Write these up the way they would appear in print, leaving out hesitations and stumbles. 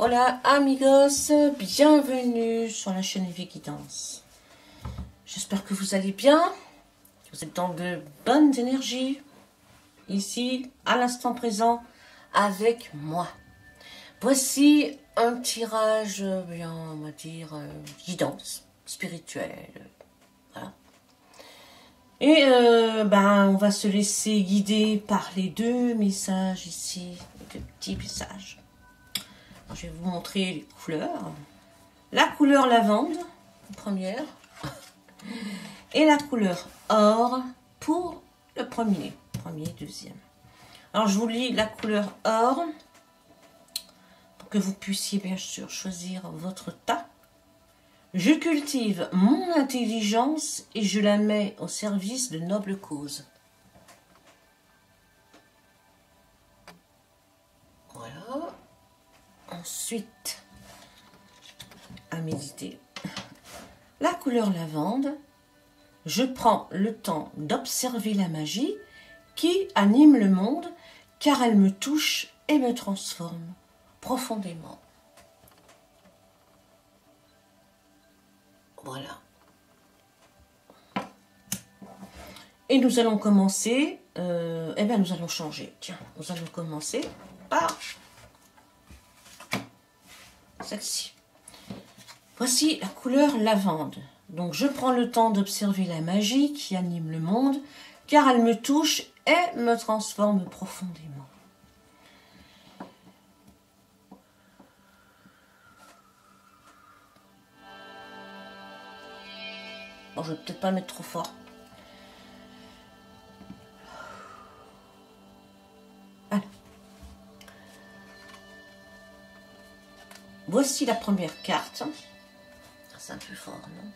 Hola amigos, bienvenue sur la chaîne Evie Guidance. J'espère que vous allez bien, que vous êtes dans de bonnes énergies, ici, à l'instant présent, avec moi. Voici un tirage, bien, on va dire, guidance, spirituelle, voilà. Et on va se laisser guider par les deux messages ici, les deux petits messages. Je vais vous montrer les couleurs. La couleur lavande, première, et la couleur or pour le premier, deuxième. Alors je vous lis la couleur or pour que vous puissiez bien sûr choisir votre tas. Je cultive mon intelligence et je la mets au service de nobles causes. Voilà. Ensuite, à méditer. La couleur lavande, je prends le temps d'observer la magie qui anime le monde car elle me touche et me transforme profondément. Voilà. Et nous allons commencer, nous allons changer. Tiens, nous allons commencer par celle-ci. Voici la couleur lavande. Donc je prends le temps d'observer la magie qui anime le monde, car elle me touche et me transforme profondément. Bon, je vais peut-être pas mettre trop fort. Voilà. Voici la première carte. C'est un peu fort, non?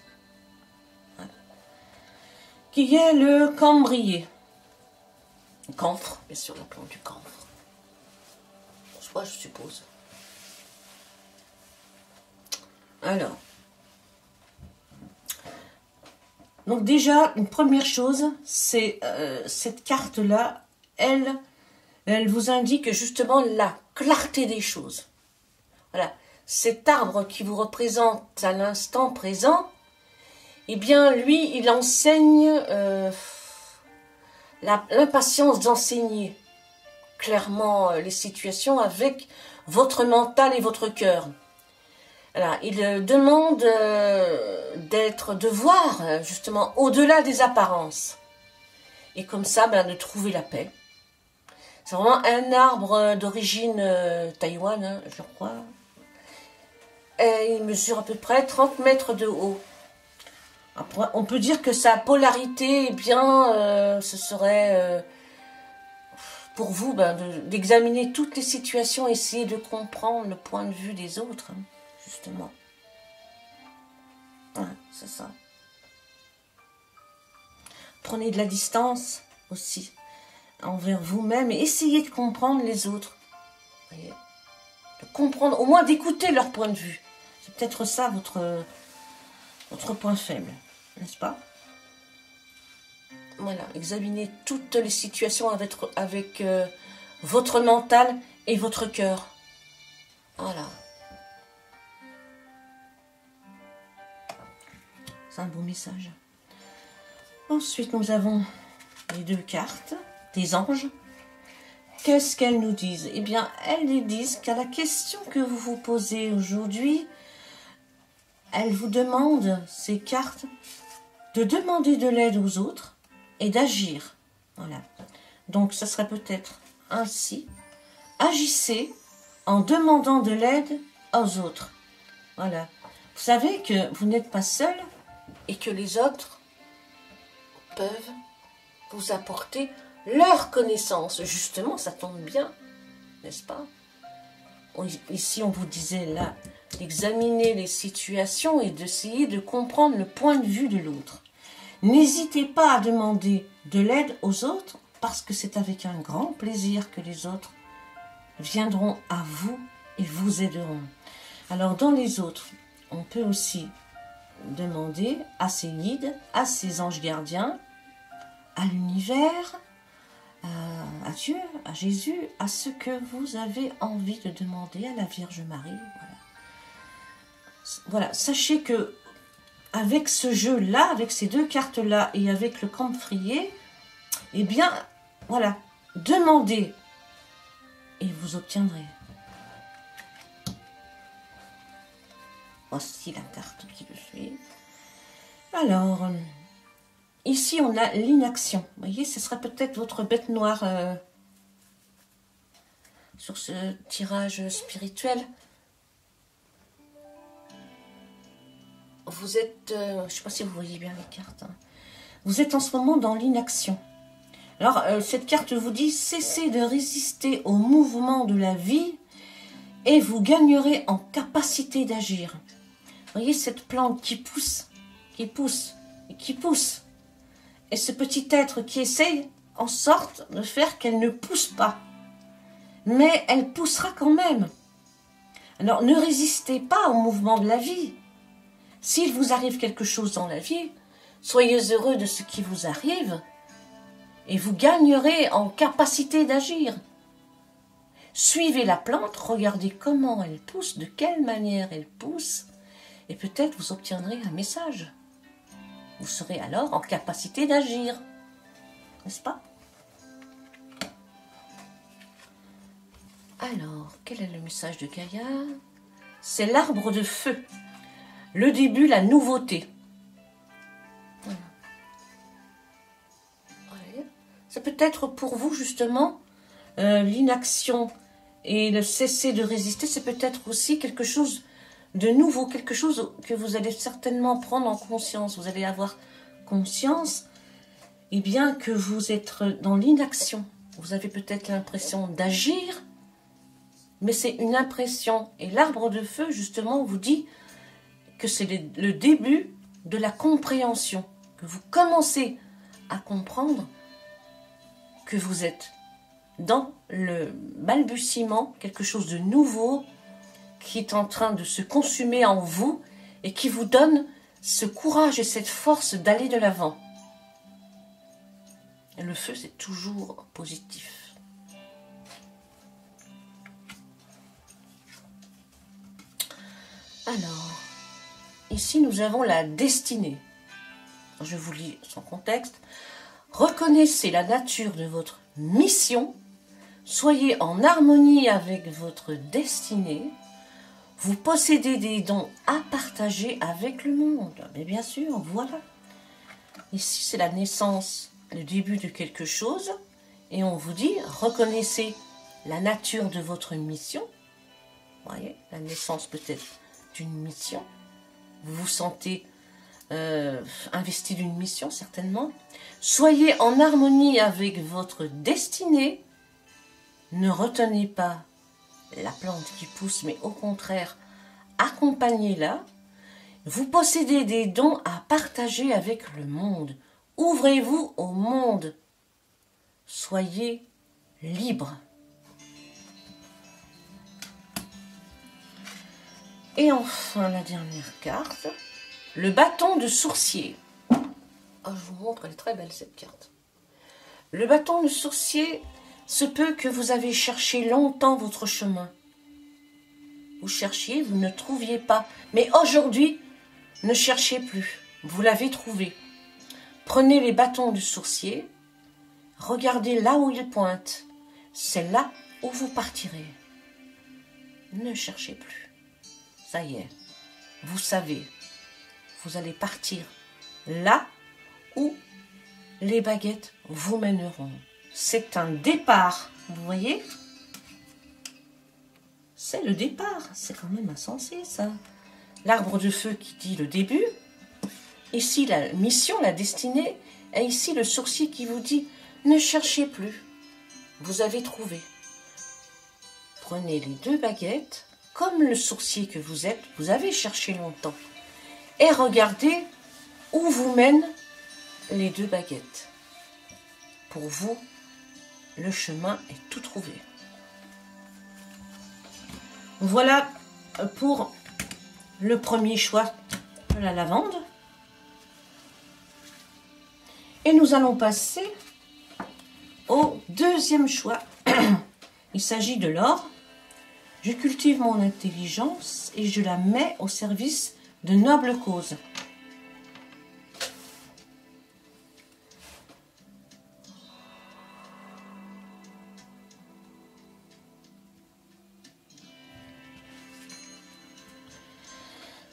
Voilà. Qui est le cambrier. Camphre, bien sûr, la plante du camphre. Soit, je suppose. Alors. Donc déjà, une première chose, c'est cette carte-là, elle vous indique justement la clarté des choses. Voilà. Cet arbre qui vous représente à l'instant présent, eh bien, lui, il enseigne l'impatience d'enseigner clairement les situations avec votre mental et votre cœur. Voilà, il demande de voir justement au-delà des apparences. Et comme ça, de trouver la paix. C'est vraiment un arbre d'origine Taïwan, hein, je crois. Et il mesure à peu près 30 mètres de haut. Après, on peut dire que sa polarité, ce serait pour vous d'examiner toutes les situations, essayer de comprendre le point de vue des autres, hein, justement. Ouais, c'est ça. Prenez de la distance aussi envers vous-même et essayez de comprendre les autres. Voyez, de comprendre, au moins d'écouter leur point de vue. C'est peut-être ça votre point faible, n'est-ce pas? Voilà, examinez toutes les situations avec votre mental et votre cœur. Voilà. C'est un beau message. Ensuite, nous avons les deux cartes des anges. Qu'est-ce qu'elles nous disent? Eh bien, elles nous disent qu'à la question que vous vous posez aujourd'hui, elles vous demandent, ces cartes, de demander de l'aide aux autres et d'agir. Voilà. Donc, ça serait peut-être ainsi. Agissez en demandant de l'aide aux autres. Voilà. Vous savez que vous n'êtes pas seul et que les autres peuvent vous apporter leur connaissance. Justement, ça tombe bien, n'est-ce pas? Ici, on vous disait là d'examiner les situations et d'essayer de comprendre le point de vue de l'autre. N'hésitez pas à demander de l'aide aux autres parce que c'est avec un grand plaisir que les autres viendront à vous et vous aideront. Alors, dans les autres, on peut aussi demander à ses guides, à ses anges gardiens, à l'univers, à Dieu, à Jésus, à ce que vous avez envie de demander à la Vierge Marie. Voilà. Voilà, sachez que avec ce jeu-là, avec ces deux cartes-là et avec le camphrier, eh bien, voilà, demandez et vous obtiendrez. Voici la carte qui le suit. Alors, ici on a l'inaction. Vous voyez, ce sera peut-être votre bête noire sur ce tirage spirituel. Vous êtes, je ne sais pas si vous voyez bien les cartes, hein. Vous êtes en ce moment dans l'inaction. Alors, cette carte vous dit, cessez de résister au mouvement de la vie et vous gagnerez en capacité d'agir. Vous voyez cette plante qui pousse, qui pousse, et qui pousse. Et ce petit être qui essaye en sorte de faire qu'elle ne pousse pas. Mais elle poussera quand même. Alors, ne résistez pas au mouvement de la vie. S'il vous arrive quelque chose dans la vie, soyez heureux de ce qui vous arrive et vous gagnerez en capacité d'agir. Suivez la plante, regardez comment elle pousse, de quelle manière elle pousse, et peut-être vous obtiendrez un message. Vous serez alors en capacité d'agir, n'est-ce pas? Alors, quel est le message de Gaïa? C'est l'arbre de feu. Le début, la nouveauté. Voilà. C'est peut-être pour vous, justement, l'inaction et le cesser de résister, c'est peut-être aussi quelque chose de nouveau, quelque chose que vous allez certainement prendre en conscience. Vous allez avoir conscience, eh bien, que vous êtes dans l'inaction. Vous avez peut-être l'impression d'agir, mais c'est une impression. Et l'arbre de feu, justement, vous dit que c'est le début de la compréhension, que vous commencez à comprendre que vous êtes dans le balbutiement, quelque chose de nouveau qui est en train de se consumer en vous et qui vous donne ce courage et cette force d'aller de l'avant. Le feu, c'est toujours positif. Alors, ici, nous avons la destinée. Je vous lis son contexte. Reconnaissez la nature de votre mission. Soyez en harmonie avec votre destinée. Vous possédez des dons à partager avec le monde. Mais bien sûr, voilà. Ici, c'est la naissance, le début de quelque chose. Et on vous dit, reconnaissez la nature de votre mission. Vous voyez, la naissance peut-être d'une mission. Vous vous sentez investi d'une mission, certainement. Soyez en harmonie avec votre destinée. Ne retenez pas la plante qui pousse, mais au contraire, accompagnez-la. Vous possédez des dons à partager avec le monde. Ouvrez-vous au monde. Soyez libre. Et enfin, la dernière carte, le bâton de sourcier. Oh, je vous montre, elle est très belle cette carte. Le bâton de sourcier, se peut que vous avez cherché longtemps votre chemin. Vous cherchiez, vous ne trouviez pas. Mais aujourd'hui, ne cherchez plus. Vous l'avez trouvé. Prenez les bâtons du sourcier. Regardez là où ils pointent. C'est là où vous partirez. Ne cherchez plus. Ça y est, vous savez, vous allez partir là où les baguettes vous mèneront. C'est un départ, vous voyez? C'est le départ, c'est quand même insensé ça. L'arbre de feu qui dit le début, ici la mission, la destinée, et ici le sourcier qui vous dit ne cherchez plus, vous avez trouvé. Prenez les deux baguettes, comme le sourcier que vous êtes, vous avez cherché longtemps, et regardez où vous mènent les deux baguettes. Pour vous, le chemin est tout trouvé. Voilà pour le premier choix de la lavande. Et nous allons passer au Deuxième choix, il s'agit de l'or. Je cultive mon intelligence et je la mets au service de nobles causes.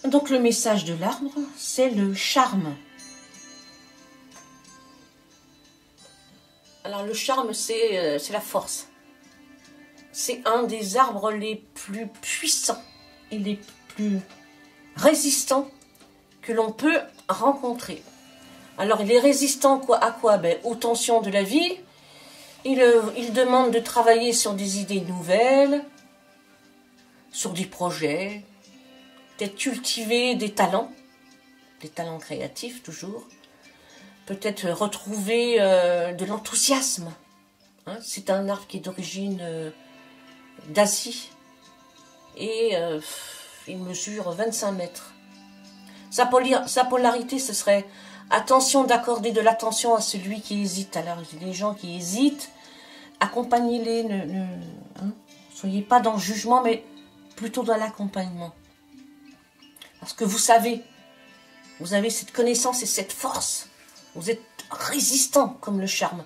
Donc le message de l'arbre, c'est le charme. Alors le charme, c'est la force. C'est un des arbres les plus puissants et les plus résistants que l'on peut rencontrer. Alors il est résistant à quoi? Ben, aux tensions de la vie. Il demande de travailler sur des idées nouvelles, sur des projets, peut-être cultiver des talents créatifs toujours, peut-être retrouver de l'enthousiasme. Hein, c'est un arbre qui est d'origine d'Asie et il mesure 25 mètres. Sa polarité, ce serait attention d'accorder de l'attention à celui qui hésite. Alors, les gens qui hésitent, accompagnez-les, soyez pas dans le jugement, mais plutôt dans l'accompagnement. Parce que vous avez cette connaissance et cette force. Vous êtes résistant comme le charme.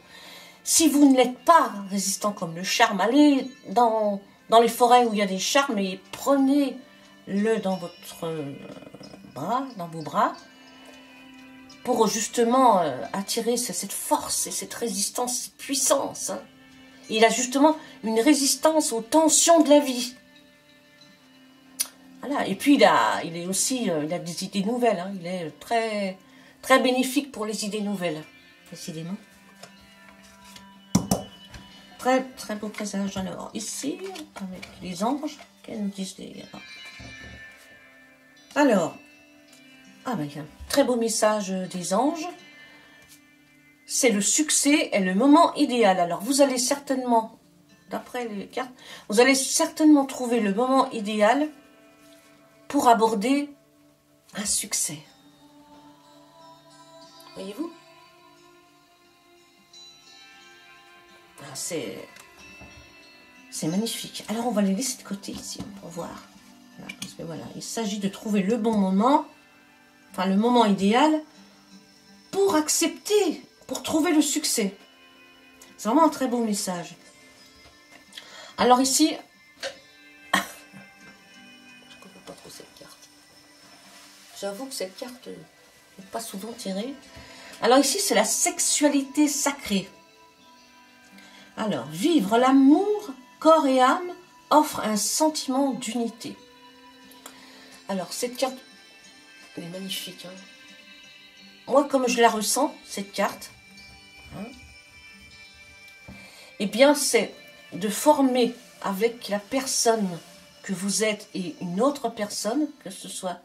Si vous ne l'êtes pas résistant comme le charme, allez dans les forêts où il y a des charmes et prenez-le dans votre dans vos bras, pour justement attirer cette force et cette résistance, cette puissance. Hein. Il a justement une résistance aux tensions de la vie. Voilà. Et puis il a des idées nouvelles. Hein. Il est très, très bénéfique pour les idées nouvelles, décidément. Très, très beau présage. Alors ici, avec les anges, qu'elles nous disent les... Alors, il y a un très beau message des anges. C'est le succès et le moment idéal. Alors, vous allez certainement, d'après les cartes, vous allez certainement trouver le moment idéal pour aborder un succès. Voyez-vous? C'est magnifique. Alors, on va les laisser de côté ici pour voir. Voilà, il s'agit de trouver le bon moment, enfin le moment idéal pour accepter, pour trouver le succès. C'est vraiment un très beau message. Alors ici, je ne comprends pas trop cette carte. J'avoue que cette carte n'est pas souvent tirée. Alors ici, c'est la sexualité sacrée. Alors, vivre l'amour, corps et âme, offre un sentiment d'unité. Alors, cette carte, elle est magnifique. Hein. Moi, comme je la ressens, cette carte, eh bien, c'est de former avec la personne que vous êtes et une autre personne, que ce soit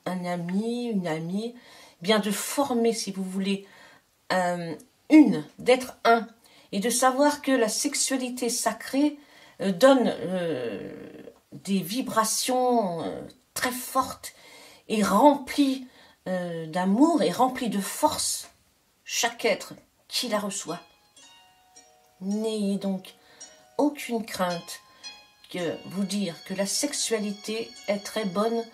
un ami, une amie, eh bien de former, si vous voulez, d'être un, et de savoir que la sexualité sacrée donne des vibrations très forte et remplie d'amour et remplie de force chaque être qui la reçoit. N'ayez donc aucune crainte que vous dire que la sexualité est très bonne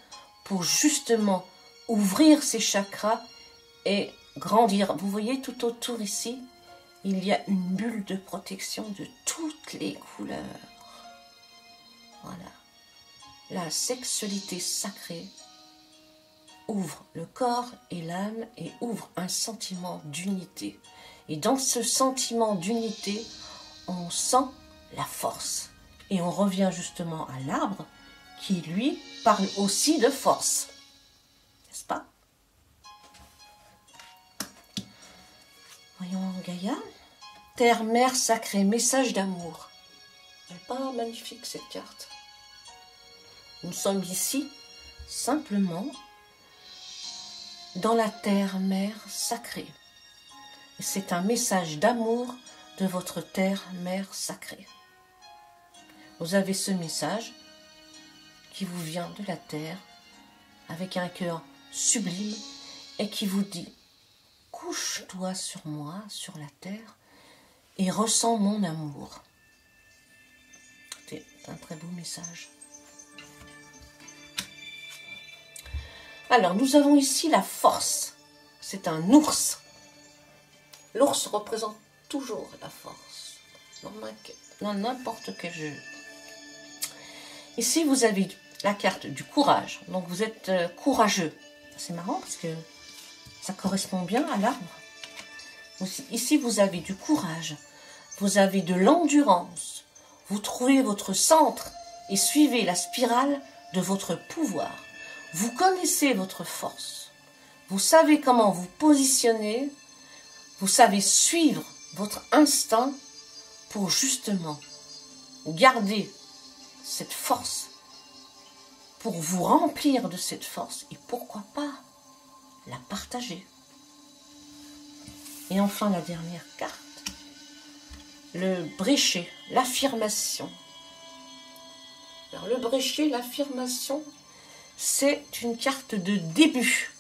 pour justement ouvrir ses chakras et grandir. Vous voyez tout autour ici, il y a une bulle de protection de toutes les couleurs. Voilà. La sexualité sacrée ouvre le corps et l'âme et ouvre un sentiment d'unité. Et dans ce sentiment d'unité, on sent la force. Et on revient justement à l'arbre qui, lui, parle aussi de force. N'est-ce pas? Voyons Gaïa. Terre, mère sacrée, message d'amour. Elle n'est pas magnifique cette carte. Nous sommes ici simplement dans la terre-mère sacrée. C'est un message d'amour de votre terre-mère sacrée. Vous avez ce message qui vous vient de la terre avec un cœur sublime et qui vous dit « Couche-toi sur moi, sur la terre, et ressens mon amour. C'est un très beau message. Alors, nous avons ici la force. C'est un ours. L'ours représente toujours la force, dans n'importe quel jeu. Ici, vous avez la carte du courage. Donc, vous êtes courageux. C'est marrant parce que ça correspond bien à l'arbre. Ici, vous avez du courage. Vous avez de l'endurance. Vous trouvez votre centre et suivez la spirale de votre pouvoir. Vous connaissez votre force. Vous savez comment vous positionner. Vous savez suivre votre instinct pour justement garder cette force, pour vous remplir de cette force et pourquoi pas la partager. Et enfin la dernière carte, le bréchet, l'affirmation. Alors le bréchet, l'affirmation, c'est une carte de début,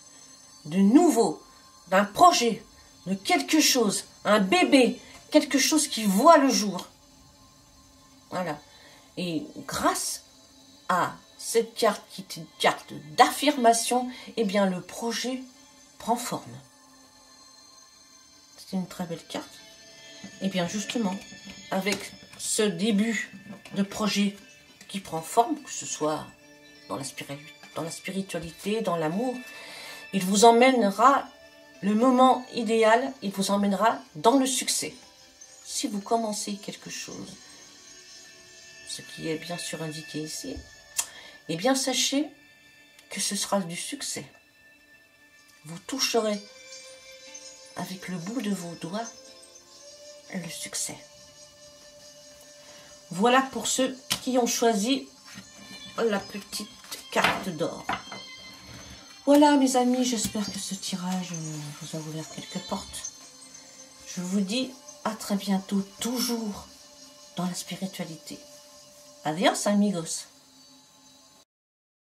de nouveau, d'un projet, de quelque chose, un bébé, quelque chose qui voit le jour. Voilà. Et grâce à cette carte qui est une carte d'affirmation, eh bien le projet prend forme. C'est une très belle carte. Et bien justement, avec ce début de projet qui prend forme, que ce soit dans la spiritualité, dans l'amour, il vous emmènera le moment idéal, il vous emmènera dans le succès. Si vous commencez quelque chose, ce qui est bien sûr indiqué ici, eh bien sachez que ce sera du succès. Vous toucherez avec le bout de vos doigts le succès. Voilà pour ceux qui ont choisi la petite carte d'or. Voilà mes amis, j'espère que ce tirage vous a ouvert quelques portes. Je vous dis à très bientôt, toujours dans la spiritualité. Adios amigos.